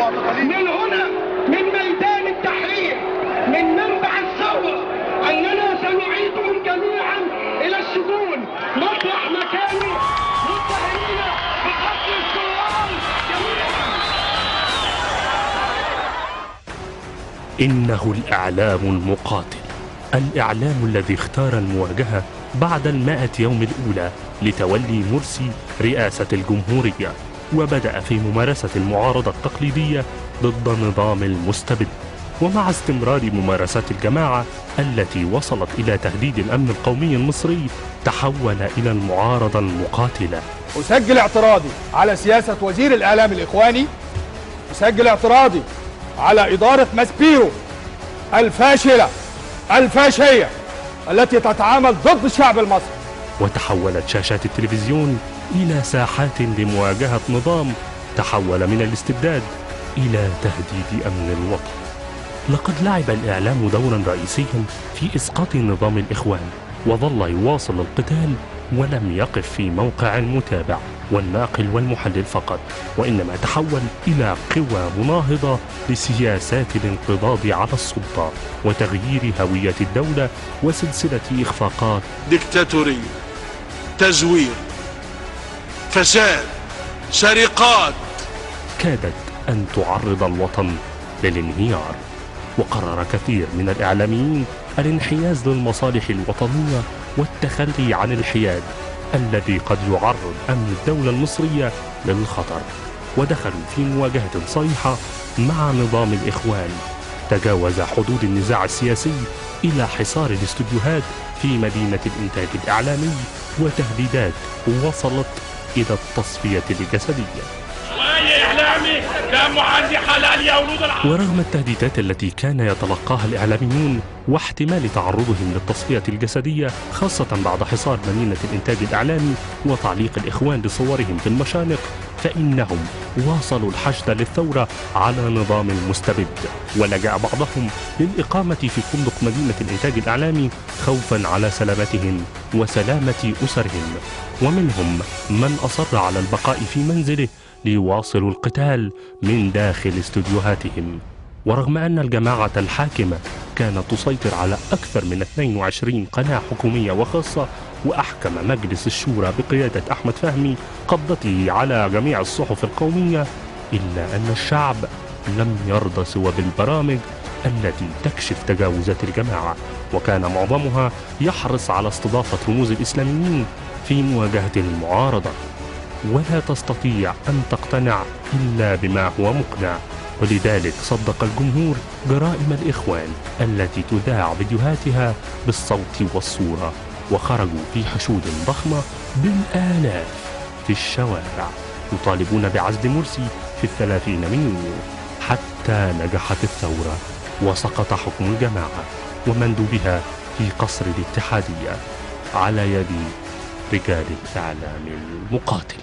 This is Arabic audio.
من هنا من ميدان التحرير من منبع الثورة أننا سنعيدهم جميعا إلى السجون مطرح مكانه متهمين بقتل الثوار جميعا. إنه الإعلام المقاتل، الإعلام الذي اختار المواجهة بعد 100 يوم الأولى لتولي مرسي رئاسة الجمهورية، وبدأ في ممارسة المعارضة التقليدية ضد النظام المستبد. ومع استمرار ممارسات الجماعة التي وصلت إلى تهديد الأمن القومي المصري، تحول إلى المعارضة المقاتلة. أسجل اعتراضي على سياسة وزير الإعلام الإخواني، أسجل اعتراضي على إدارة ماسبيرو الفاشلة الفاشية التي تتعامل ضد الشعب المصري. وتحولت شاشات التلفزيون إلى ساحات لمواجهة نظام تحول من الاستبداد إلى تهديد أمن الوطن. لقد لعب الإعلام دورا رئيسيا في إسقاط نظام الإخوان، وظل يواصل القتال ولم يقف في موقع متابع والناقل والمحلل فقط، وإنما تحول إلى قوى مناهضة لسياسات الانقضاض على السلطة وتغيير هوية الدولة وسلسلة إخفاقات ديكتاتورية، تزوير، فساد، سرقات كادت أن تعرض الوطن للانهيار. وقرر كثير من الإعلاميين الانحياز للمصالح الوطنية والتخلي عن الحياد الذي قد يعرض أمن الدولة المصرية للخطر، ودخلوا في مواجهة صريحة مع نظام الإخوان تجاوز حدود النزاع السياسي إلى حصار الاستوديوهات في مدينة الإنتاج الإعلامي وتهديدات وصلت إلى التصفية الجسدية. ورغم التهديدات التي كان يتلقاها الإعلاميون واحتمال تعرضهم للتصفية الجسدية، خاصة بعد حصار مدينة الإنتاج الإعلامي وتعليق الإخوان لصورهم في المشانق، فإنهم واصلوا الحشد للثورة على نظام المستبد، ولجأ بعضهم للإقامة في فندق مدينة الإنتاج الإعلامي خوفا على سلامتهم وسلامة أسرهم، ومنهم من أصر على البقاء في منزله ليواصلوا القتال من داخل استوديوهاتهم. ورغم أن الجماعة الحاكمة كانت تسيطر على أكثر من 22 قناة حكومية وخاصة، وأحكم مجلس الشورى بقيادة أحمد فهمي قبضته على جميع الصحف القومية، إلا أن الشعب لم يرضى سوى بالبرامج التي تكشف تجاوزات الجماعة، وكان معظمها يحرص على استضافة رموز الإسلاميين في مواجهة المعارضة، ولا تستطيع أن تقتنع إلا بما هو مقنع. ولذلك صدق الجمهور جرائم الإخوان التي تذاع فيديوهاتها بالصوت والصورة، وخرجوا في حشود ضخمة بالآلاف في الشوارع يطالبون بعزل مرسي في 30 من يونيو، حتى نجحت الثورة وسقط حكم الجماعة ومندوبها في قصر الاتحادية على يد رجال الإعلام المقاتل.